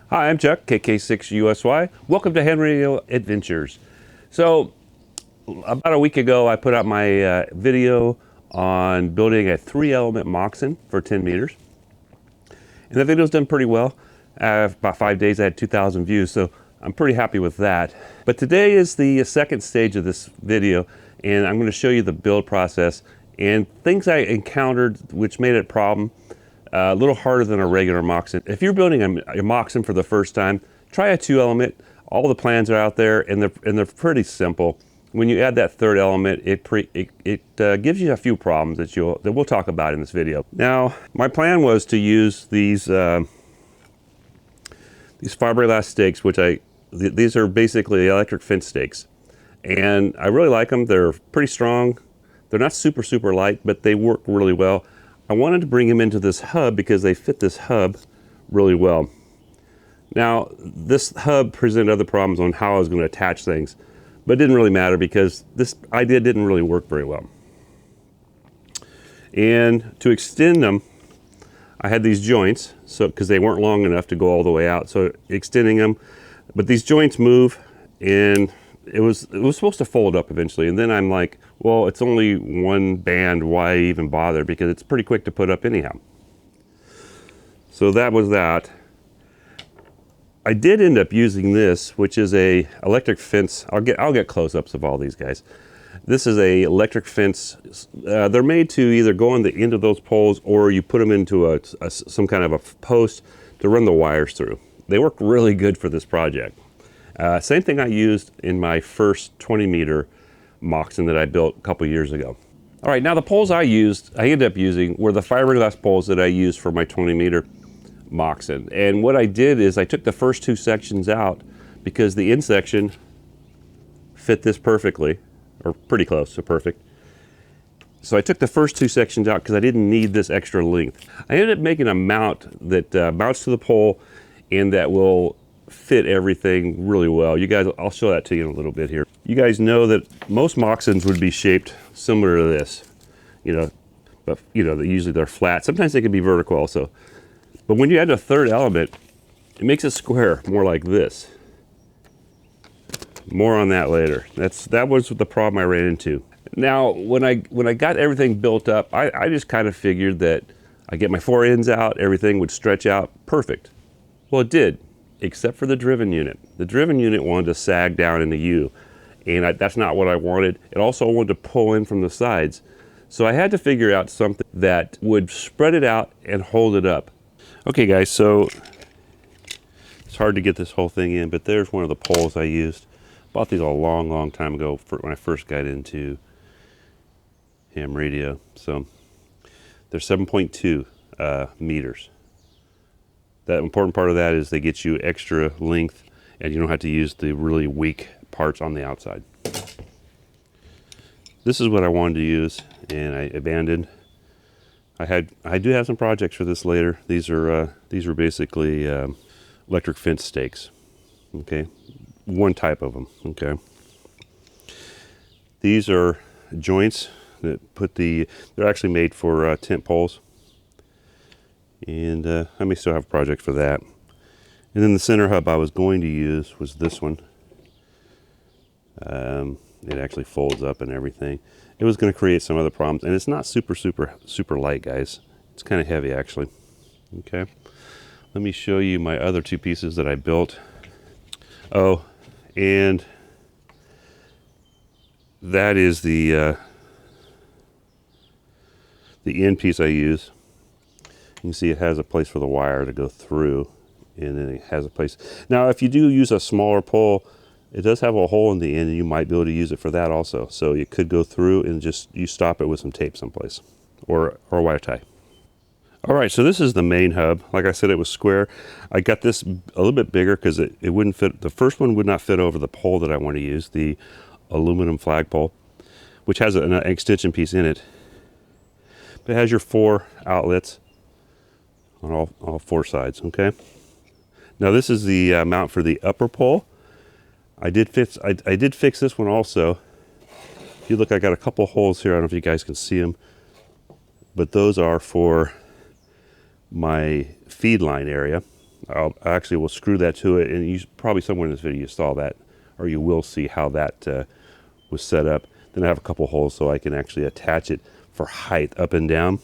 Hi, I'm Chuck, KK6USY. Welcome to Ham Radio Adventures. So, about a week ago, I put out my video on building a 3-element Moxon for 10 meters. And the video's done pretty well. About 5 days, I had 2,000 views, so I'm pretty happy with that. But today is the second stage of this video, and I'm going to show you the build process and things I encountered which made it a problem. A little harder than a regular Moxon. If you're building a Moxon for the first time, try a 2-element. All the plans are out there, and they're pretty simple. When you add that third element, it gives you a few problems that we'll talk about in this video. Now, my plan was to use these fiberglass stakes, these are basically electric fence stakes, and I really like them. They're pretty strong. They're not super light, but they work really well. I wanted to bring them into this hub because they fit this hub really well. Now, this hub presented other problems on how I was going to attach things, but it didn't really matter because this idea didn't really work very well. And to extend them, I had these joints, because they weren't long enough to go all the way out, so extending them, but these joints move, and it was supposed to fold up eventually, and then I'm like, well, it's only one band, why even bother, because it's pretty quick to put up anyhow. So that was that. I did end up using this, which is a electric fence. I'll get close-ups of all these guys. This is a electric fence. They're made to either go on the end of those poles, or you put them into some kind of a post to run the wires through. They work really good for this project. Same thing I used in my first 20-meter Moxon that I built a couple years ago. All right, now the poles I ended up using were the fiberglass poles that I used for my 20-meter Moxon. And what I did is I took the first two sections out because the end section fit this perfectly, or pretty close to perfect. So I took the first two sections out because I didn't need this extra length. I ended up making a mount that mounts to the pole and that will fit everything really well. You guys, I'll show that to you in a little bit here. You guys know that most Moxons would be shaped similar to this, but usually they're flat. Sometimes they can be vertical also. But when you add a third element, it makes it square, more like this. More on that later. That was the problem I ran into. Now, when I got everything built up, I just kind of figured that I get my 4 ends out, everything would stretch out perfect. Well, it did, except for the driven unit. The driven unit wanted to sag down into U, and that's not what I wanted. It also wanted to pull in from the sides. So I had to figure out something that would spread it out and hold it up. Okay guys, so it's hard to get this whole thing in, but there's one of the poles I used. Bought these a long time ago when I first got into ham radio. So they're 7.2 meters. The important part of that is they get you extra length and you don't have to use the really weak parts on the outside. This is what I wanted to use and I abandoned. I do have some projects for this later. These are basically electric fence stakes. Okay, one type of them. Okay, these are joints that they're actually made for tent poles, and I may still have a project for that. And then the center hub I was going to use was this one. It actually folds up and everything. It was going to create some other problems, and it's not super light, guys. It's kind of heavy actually. Okay, let me show you my other two pieces that I built. Oh, and that is the end piece I use. You can see it has a place for the wire to go through, and then it has a place. Now, if you do use a smaller pole, it does have a hole in the end, and you might be able to use it for that also. So you could go through and you stop it with some tape someplace, or a wire tie. All right, so this is the main hub. Like I said, it was square. I got this a little bit bigger because it wouldn't fit. The first one would not fit over the pole that I want to use, the aluminum flagpole, which has an extension piece in it. But it has your 4 outlets on all 4 sides, okay? Now this is the mount for the upper pole. I did fix this one also. If you look, I got a couple holes here. I don't know if you guys can see them, but those are for my feed line area. I actually will screw that to it, and you probably somewhere in this video you saw that, or you will see how that was set up. Then I have a couple holes so I can actually attach it for height up and down.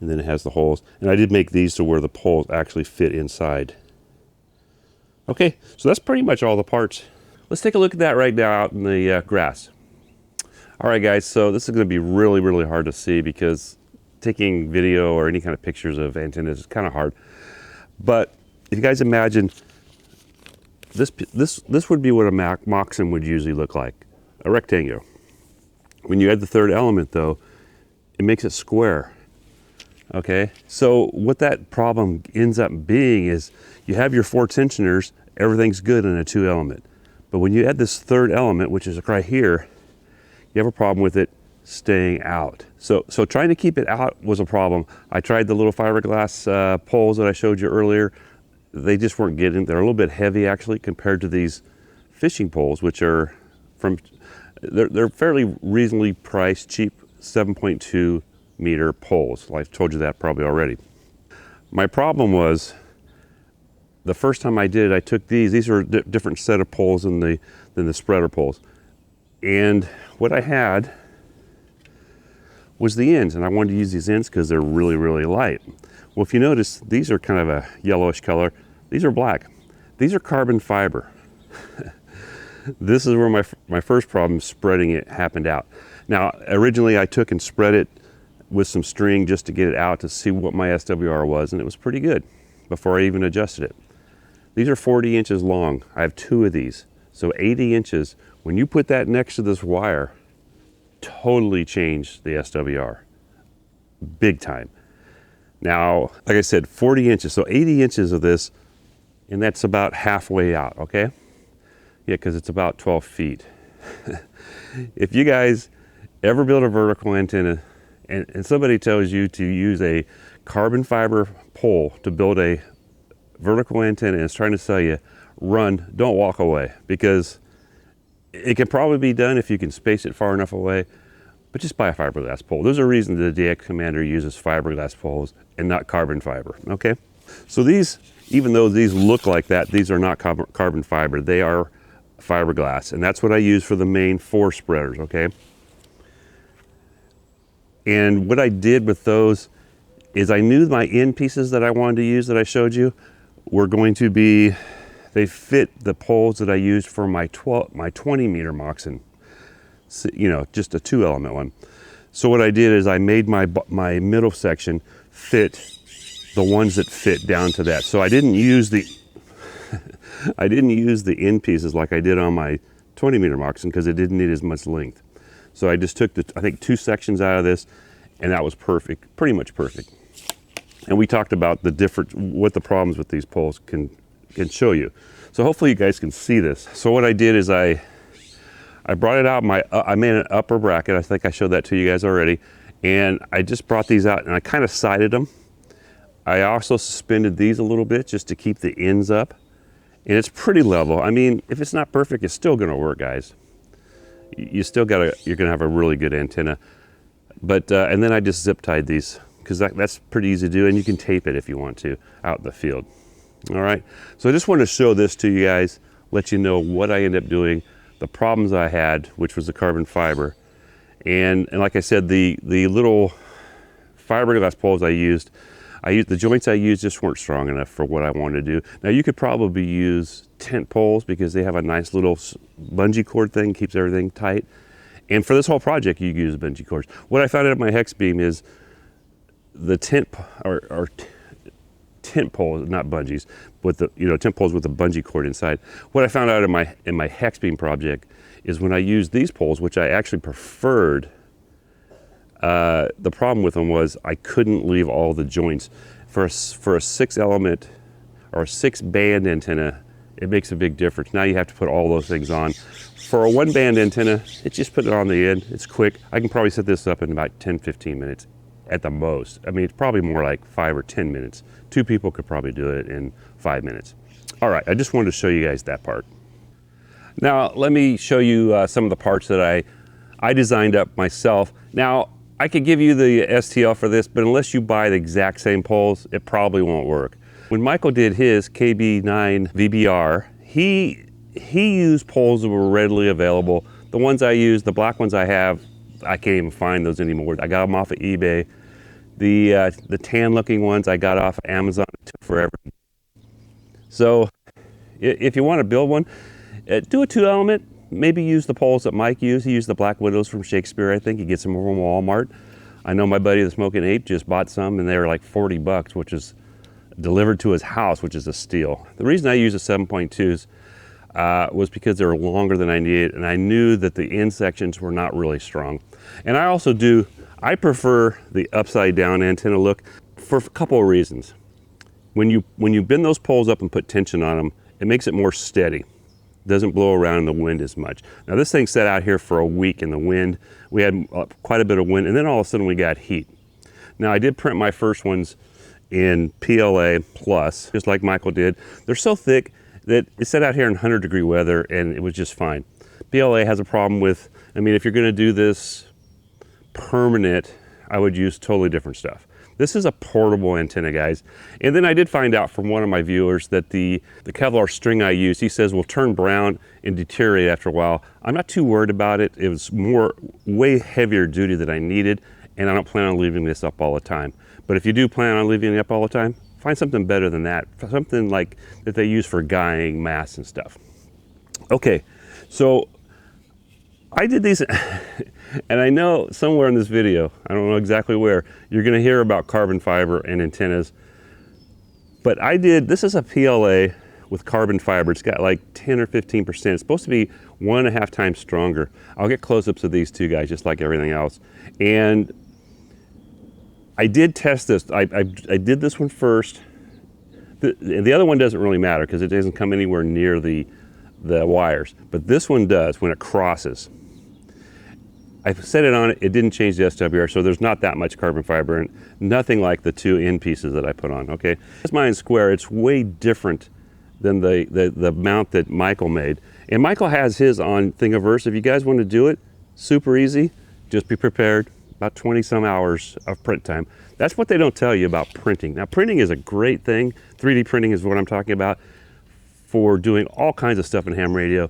And then it has the holes. And I did make these to where the poles actually fit inside. Okay, so that's pretty much all the parts. Let's take a look at that right now out in the grass. All right, guys, so this is going to be really, really hard to see because taking video or any kind of pictures of antennas is kind of hard. But if you guys imagine, this would be what a Moxon would usually look like, a rectangle. When you add the third element, though, it makes it square. Okay, so what that problem ends up being is you have your 4 tensioners, everything's good in a 2 element. But when you add this third element, which is right here, you have a problem with it staying out. So trying to keep it out was a problem. I tried the little fiberglass poles that I showed you earlier. They just weren't getting, they're a little bit heavy actually compared to these fishing poles, which are they're fairly reasonably priced, cheap 7.2 meter poles. Well, I've told you that probably already. My problem was the first time I did it, I took these are a different set of poles than the spreader poles. And what I had was the ends, and I wanted to use these ends because they're really, really light. Well, if you notice, these are kind of a yellowish color. These are black. These are carbon fiber. This is where my first problem spreading it happened out. Now, originally I took and spread it with some string just to get it out to see what my SWR was, and it was pretty good before I even adjusted it. These are 40 inches long. I have 2 of these, so 80 inches. When you put that next to this wire, totally changed the SWR, big time. Now, like I said, 40 inches, so 80 inches of this, and that's about halfway out, okay? Yeah, because it's about 12 feet. If you guys ever build a vertical antenna and somebody tells you to use a carbon fiber pole to build a vertical antenna and is trying to sell you, run, don't walk away, because it can probably be done if you can space it far enough away, but just buy a fiberglass pole. There's a reason the DX Commander uses fiberglass poles and not carbon fiber, okay? So these, even though these look like that, these are not carbon fiber, they are fiberglass, and that's what I use for the main 4 spreaders, okay? And what I did with those is I knew my end pieces that I wanted to use that I showed you were going to be, they fit the poles that I used for my 20 meter Moxon, so, you know, just a 2 element one. So what I did is I made my middle section fit the ones that fit down to that. So I didn't use the I didn't use the end pieces like I did on my 20 meter Moxon because it didn't need as much length. So I just took I think 2 sections out of this, and that was perfect, pretty much perfect. And we talked about what the problems with these poles can show you. So hopefully you guys can see this. So what I did is I brought it out, I made an upper bracket. I think I showed that to you guys already. And I just brought these out and I kind of sided them. I also suspended these a little bit just to keep the ends up. And it's pretty level. I mean, if it's not perfect, it's still gonna work, guys. You're gonna have a really good antenna. But, and then I just zip tied these because that's pretty easy to do, and you can tape it if you want to out in the field. All right, so I just wanted to show this to you guys, let you know what I ended up doing, the problems I had, which was the carbon fiber. And like I said, the little fiberglass poles I used, the joints I used just weren't strong enough for what I wanted to do. Now you could probably use tent poles because they have a nice little bungee cord thing, keeps everything tight. And for this whole project, you use bungee cords. What I found out at my hex beam is the tent poles, not bungees, with the tent poles with a bungee cord inside. What I found out in my hex beam project is when I used these poles, which I actually preferred, the problem with them was I couldn't leave all the joints. For a 6 element or a 6 band antenna, it makes a big difference. Now you have to put all those things on. For a 1 band antenna, it's just put it on the end. It's quick. I can probably set this up in about 10-15 minutes at the most. I mean, it's probably more like 5 or 10 minutes. 2 people could probably do it in 5 minutes. All right, I just wanted to show you guys that part. Now, let me show you some of the parts that I designed up myself. Now, I could give you the STL for this, but unless you buy the exact same poles, it probably won't work. When Michael did his KB9 VBR, he used poles that were readily available. The ones I use, the black ones I have, I can't even find those anymore. I got them off of eBay. The tan looking ones I got off of Amazon. It took forever. So if you want to build one, do a 2-element. Maybe use the poles that Mike used. He used the Black Widows from Shakespeare, I think. He gets them from Walmart. I know my buddy, the Smoking Ape, just bought some, and they were like 40 bucks, which is delivered to his house, which is a steal. The reason I use the 7.2s was because they were longer than I needed, and I knew that the end sections were not really strong. And I prefer the upside down antenna look for a couple of reasons. When you bend those poles up and put tension on them, it makes it more steady. Doesn't blow around in the wind as much. Now this thing sat out here for a week in the wind. We had quite a bit of wind, and then all of a sudden we got heat. Now I did print my first ones in PLA plus, just like Michael did. They're so thick that it sat out here in 100-degree weather and it was just fine. PLA has a problem with, I mean, if you're gonna do this permanent, I would use totally different stuff. This is a portable antenna, guys. And then I did find out from one of my viewers that the Kevlar string I use, he says, will turn brown and deteriorate after a while. I'm not too worried about it. It was way heavier duty than I needed, and I don't plan on leaving this up all the time. But if you do plan on leaving it up all the time, find something better than that. Something like that they use for guying masts and stuff. Okay, so I did these, and I know somewhere in this video, I don't know exactly where, you're gonna hear about carbon fiber and antennas. But this is a PLA with carbon fiber. It's got like 10 or 15%. It's supposed to be 1.5 times stronger. I'll get close-ups of these two guys, just like everything else. And I did test this. I did this one first. The other one doesn't really matter because it doesn't come anywhere near the wires. But this one does when it crosses. I set it on it, it didn't change the SWR, so there's not that much carbon fiber and nothing like the two end pieces that I put on, okay? It's mine square, it's way different than the mount that Michael made. And Michael has his on Thingiverse. If you guys want to do it, super easy, just be prepared, about 20 some hours of print time. That's what they don't tell you about printing. Now printing is a great thing. 3D printing is what I'm talking about for doing all kinds of stuff in ham radio,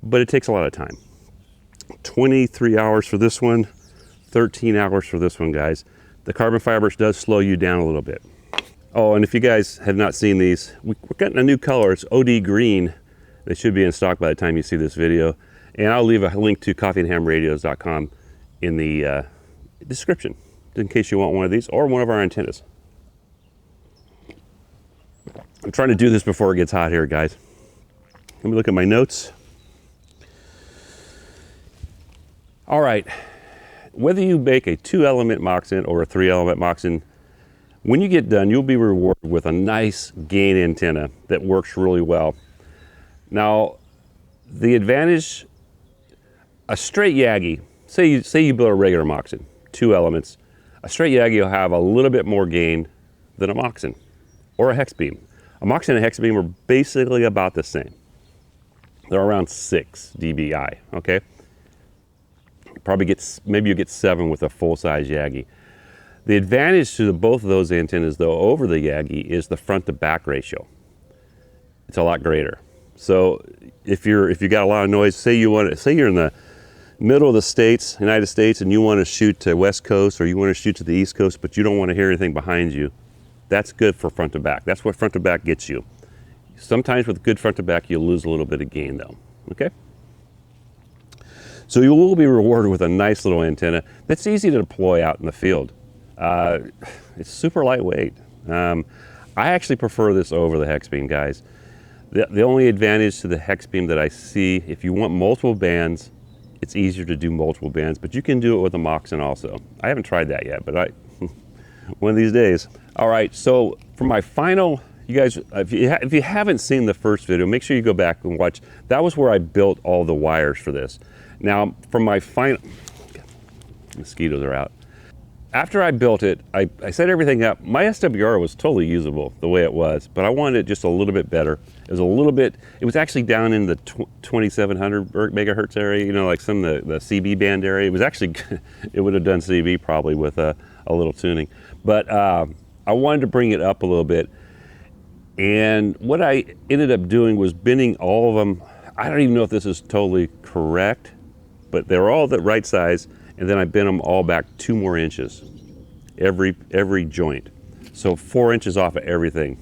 but it takes a lot of time. 23 hours for this one, 13 hours for this one, guys. The carbon fiber does slow you down a little bit. Oh, and if you guys have not seen these, we're getting a new color. It's OD green. They should be in stock by the time you see this video. And I'll leave a link to coffeeandhamradios.com in the description, in case you want one of these or one of our antennas. I'm trying to do this before it gets hot here, guys. Let me look at my notes. All right, whether you make a 2-element Moxon or a 3-element Moxon, when you get done, you'll be rewarded with a nice gain antenna that works really well. Now, the advantage, a straight Yagi, say you build a regular Moxon, 2 elements, a straight Yagi will have a little bit more gain than a Moxon or a hex beam. A Moxon and a hex beam are basically about the same. They're around 6 dBi, okay? Maybe you get 7 with a full-size Yagi. The advantage to both of those antennas, though, over the Yagi is the front-to-back ratio. It's a lot greater. So if you got a lot of noise, say you're in the middle of the states, United States, and you want to shoot to West Coast or you want to shoot to the East Coast, but you don't want to hear anything behind you, that's good for front-to-back. That's what front-to-back gets you. Sometimes with good front-to-back, you'll lose a little bit of gain, though. Okay. So you will be rewarded with a nice little antenna that's easy to deploy out in the field. It's super lightweight. I actually prefer this over the hex beam, guys. The only advantage to the hex beam that I see, if you want multiple bands, it's easier to do multiple bands, but you can do it with a Moxon also. I haven't tried that yet, but one of these days. All right, so for my final, you guys, if you haven't seen the first video, make sure you go back and watch. That was where I built all the wires for this. Now, for my final, mosquitoes are out. After I built it, I set everything up. My SWR was totally usable the way it was, but I wanted it just a little bit better. It was actually down in the 2700 megahertz area, you know, like some of the CB band area. It was actually, it would have done CB probably with a little tuning. But I wanted to bring it up a little bit. And what I ended up doing was bending all of them. I don't even know if this is totally correct, but they were all the right size. And then I bent them all back 2 more inches, every joint. So 4 inches off of everything.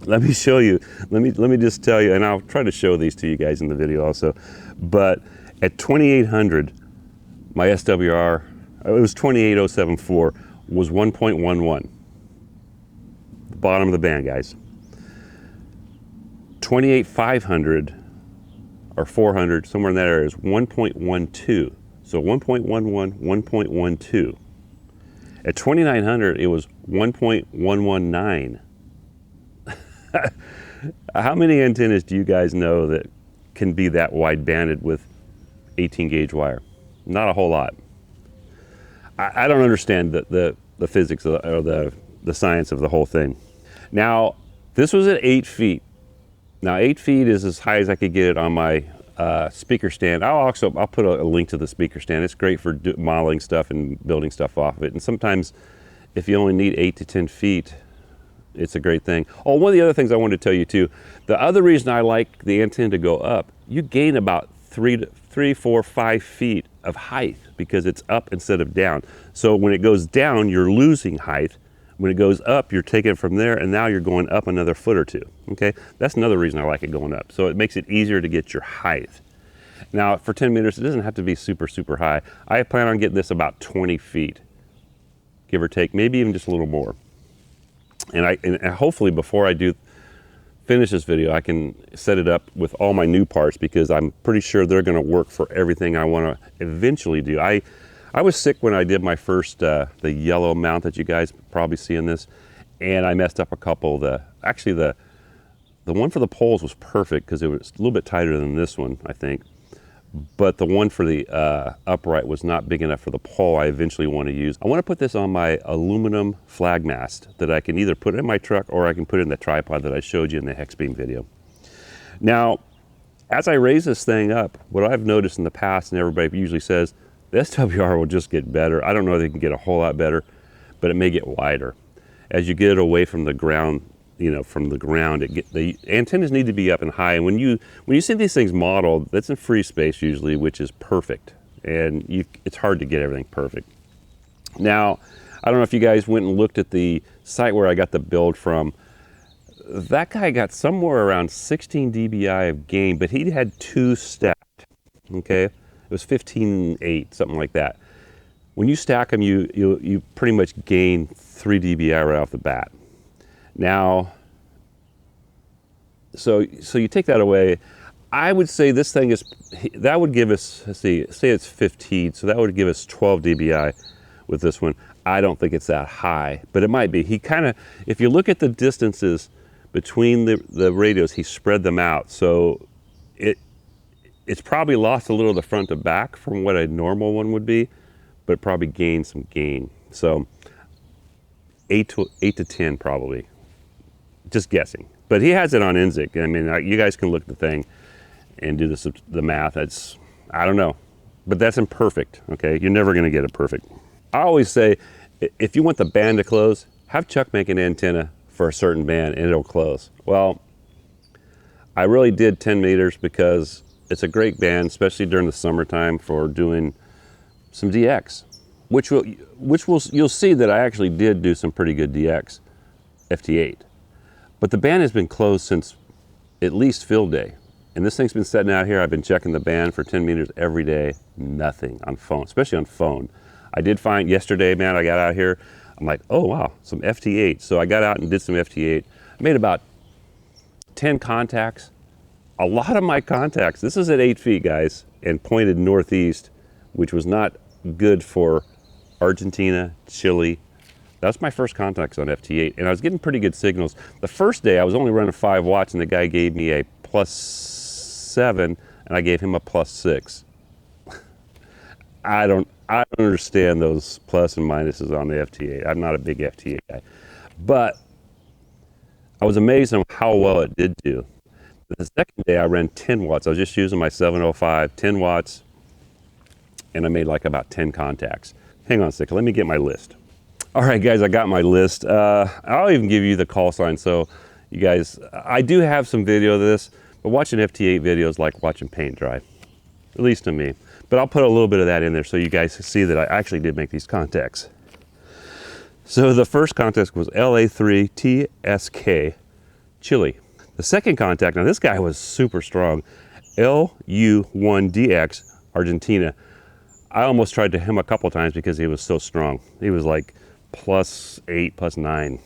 Let me show you, let me just tell you, and I'll try to show these to you guys in the video also. But at 2800, my SWR, it was 28074, was 1.11. The bottom of the band, guys. 28500 or 400, somewhere in that area, is 1.12. So 1.11, 1.12. At 2900, it was 1.119. How many antennas do you guys know that can be that wide banded with 18 gauge wire? Not a whole lot. I don't understand the physics or the science of the whole thing. Now, this was at 8 feet. Now 8 feet is as high as I could get it on my speaker stand. I'll put a link to the speaker stand. It's great for modeling stuff and building stuff off of it. And sometimes if you only need 8 to 10 feet, it's a great thing. Oh, one of the other things I wanted to tell you too, the other reason I like the antenna to go up, you gain about 3, 4, 5 feet of height because it's up instead of down. So when it goes down, you're losing height. When it goes up, you're taking it from there, and now you're going up another foot or 2, okay? That's another reason I like it going up. So it makes it easier to get your height. Now, for 10 meters, it doesn't have to be super, super high. I plan on getting this about 20 feet, give or take, maybe even just a little more. And hopefully before I do finish this video, I can set it up with all my new parts because I'm pretty sure they're gonna work for everything I wanna eventually do. I was sick when I did my first, the yellow mount that you guys probably see in this, and I messed up a couple. Actually the one for the poles was perfect because it was a little bit tighter than this one, I think. But the one for the upright was not big enough for the pole I eventually want to use. I want to put this on my aluminum flag mast that I can either put in my truck or I can put it in the tripod that I showed you in the hex beam video. Now, as I raise this thing up, what I've noticed in the past, and everybody usually says, the SWR will just get better. I don't know if they can get a whole lot better, but it may get wider. As you get it away from the ground, the antennas need to be up and high. And when you see these things modeled, that's in free space usually, which is perfect. And it's hard to get everything perfect. Now, I don't know if you guys went and looked at the site where I got the build from. That guy got somewhere around 16 dBi of gain, but he had 2 stacked, okay? It was 15.8, something like that. When you stack them, you pretty much gain 3 dBi right off the bat. Now, so you take that away, I would say this thing that would give us, let's see, say it's 15, so that would give us 12 dBi with this one. I don't think it's that high, but it might be. He kind of, if you look at the distances between the radios, he spread them out, so it's probably lost a little of the front to back from what a normal one would be, but it probably gained some gain. So 8 to 10 probably. Just guessing, but he has it on NZIC. I mean, you guys can look at the thing and do the math. I don't know, but that's imperfect, okay? You're never gonna get it perfect. I always say, if you want the band to close, have Chuck make an antenna for a certain band and it'll close. Well, I really did 10 meters because it's a great band, especially during the summertime for doing some DX, you'll see that I actually did do some pretty good DX, FT8. But the band has been closed since at least field day. And this thing's been sitting out here. I've been checking the band for 10 meters every day, nothing on phone, especially on phone. I did find yesterday, man, I got out here, I'm like, oh wow, some FT8. So I got out and did some FT8. I made about 10 contacts. A lot of my contacts, this is at 8 feet, guys, and pointed northeast, which was not good for Argentina, Chile. That's my first contacts on FT8, and I was getting pretty good signals. The first day I was only running 5 watts, and the guy gave me a +7, and I gave him a +6. I don't understand those plus and minuses on the FT8. I'm not a big FT8 guy, but I was amazed on how well it did do. The second day I ran 10 watts. I was just using my 705, 10 watts, and I made like about 10 contacts. Hang on a second, let me get my list. All right, guys, I got my list. I'll even give you the call sign. So You guys, I do have some video of this, but watching FT8 videos like watching paint dry, at least to me. But I'll put a little bit of that in there so you guys can see that I actually did make these contacts. So the first contact was LA3TSK Chile. The second contact, now this guy was super strong, LU1DX Argentina. I almost tried to him a couple times because he was so strong. He was like +8, +9.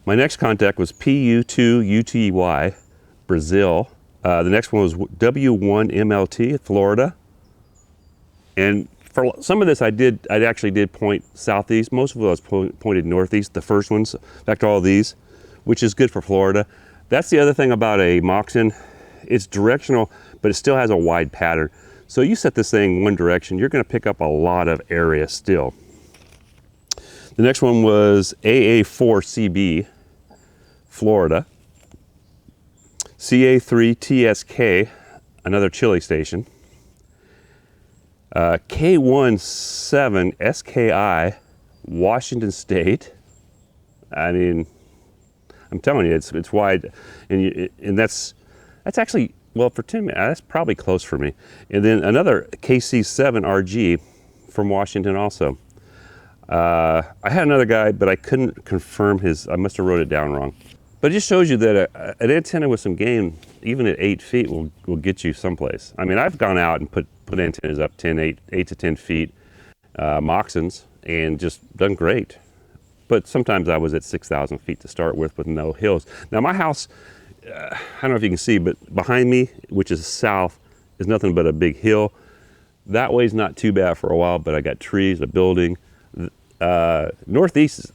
My next contact was PU2UTY, Brazil. The next one was W1MLT, Florida. And for some of this, I actually did point southeast. Most of it was pointed northeast, the first ones, back to all these, which is good for Florida. That's the other thing about a Moxon. It's directional, but it still has a wide pattern. So you set this thing one direction, you're gonna pick up a lot of area still. The next one was AA4CB, Florida. CA3TSK, another Chile station. K17SKI, Washington State. I mean, I'm telling you, it's wide, and that's actually, well, for 10 minutes, that's probably close for me. And then another KC7RG from Washington also. I had another guy, but I couldn't confirm I must have wrote it down wrong. But it just shows you that an antenna with some game, even at 8 feet, will get you someplace. I mean, I've gone out and put antennas up 8 to 10 feet, Moxons, and just done great. But sometimes I was at 6,000 feet to start with no hills. Now my house, I don't know if you can see, but behind me, which is south, is nothing but a big hill. That way's not too bad for a while, but I got trees, a building. Northeast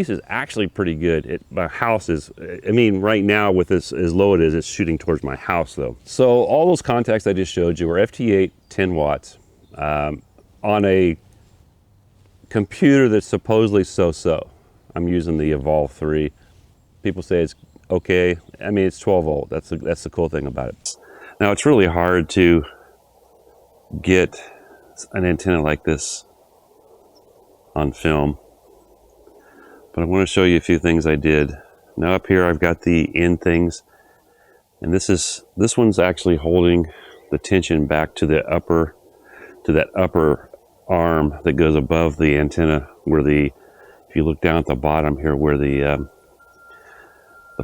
is actually pretty good. My house is, I mean, right now with this as low it is, it's shooting towards my house though. So all those contacts I just showed you were FT8, 10 watts, on a computer that's supposedly so-so. I'm using the Evolve 3. People say it's okay. I mean, it's 12 volt. That's the cool thing about it. Now it's really hard to get an antenna like this on film, but I want to show you a few things I did. Now up here I've got the end things, and this one's actually holding the tension back to that upper arm that goes above the antenna, where if you look down at the bottom here where the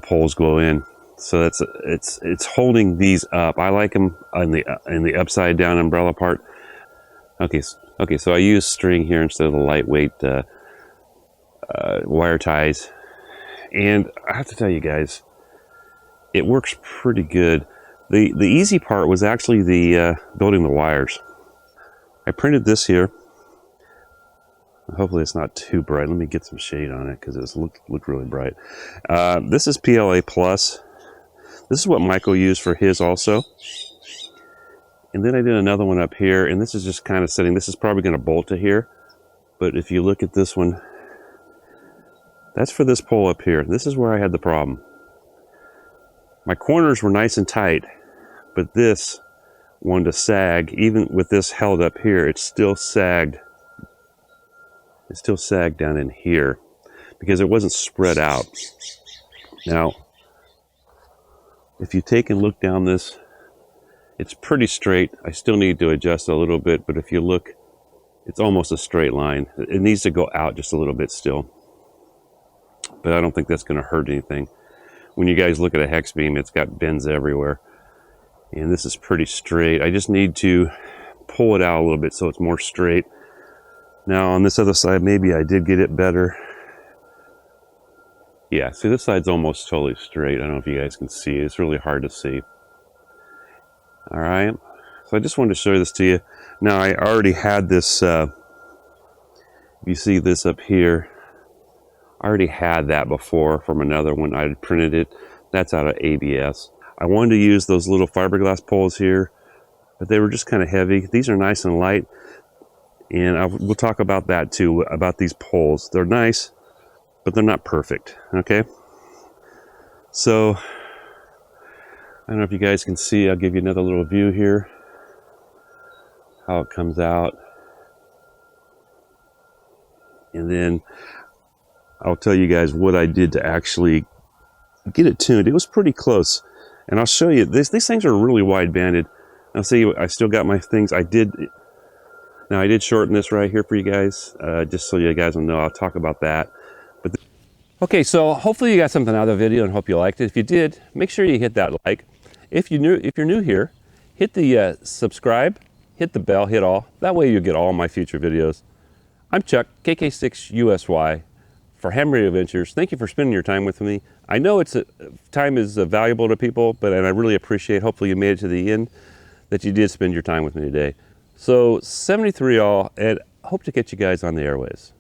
poles go in. So it's holding these up. I like them in the upside down umbrella part. Okay, so I use string here instead of the lightweight wire ties, and I have to tell you guys, it works pretty good. The easy part was actually the building the wires. I printed this here. Hopefully it's not too bright. Let me get some shade on it because it looked really bright. This is PLA Plus. This is what Michael used for his also. And then I did another one up here, and this is just kind of setting. This is probably going to bolt to here, but if you look at this one, that's for this pole up here. This is where I had the problem. My corners were nice and tight, but this wanted to sag. Even with this held up here, it still sagged. It still sagged down in here because it wasn't spread out. Now, if you take and look down this, it's pretty straight. I still need to adjust a little bit, but if you look, it's almost a straight line. It needs to go out just a little bit still, but I don't think that's going to hurt anything. When you guys look at a hex beam, it's got bends everywhere, and this is pretty straight. I just need to pull it out a little bit so it's more straight. Now on this other side, maybe I did get it better. Yeah, see, this side's almost totally straight. I don't know if you guys can see it. It's really hard to see. All right, so I just wanted to show this to you. Now I already had this, you see this up here, I already had that before from another one. I had printed it. That's out of ABS. I wanted to use those little fiberglass poles here, but they were just kind of heavy. These are nice and light, and we'll talk about that too, about these poles. They're nice, but they're not perfect, okay? So, I don't know if you guys can see. I'll give you another little view here, how it comes out. And then I'll tell you guys what I did to actually get it tuned. It was pretty close. And I'll show you, these things are really wide banded. I'll see, I still got my things. I did shorten this right here for you guys, just so you guys will know. I'll talk about that. Okay, so hopefully you got something out of the video and hope you liked it. If you did, make sure you hit that like. If you're new here, hit the subscribe, hit the bell, hit all. That way you'll get all my future videos. I'm Chuck, KK6USY for Hammer Adventures. Thank you for spending your time with me. I know time is valuable to people, and I really appreciate, hopefully you made it to the end, that you did spend your time with me today. So 73 all, and hope to catch you guys on the airways.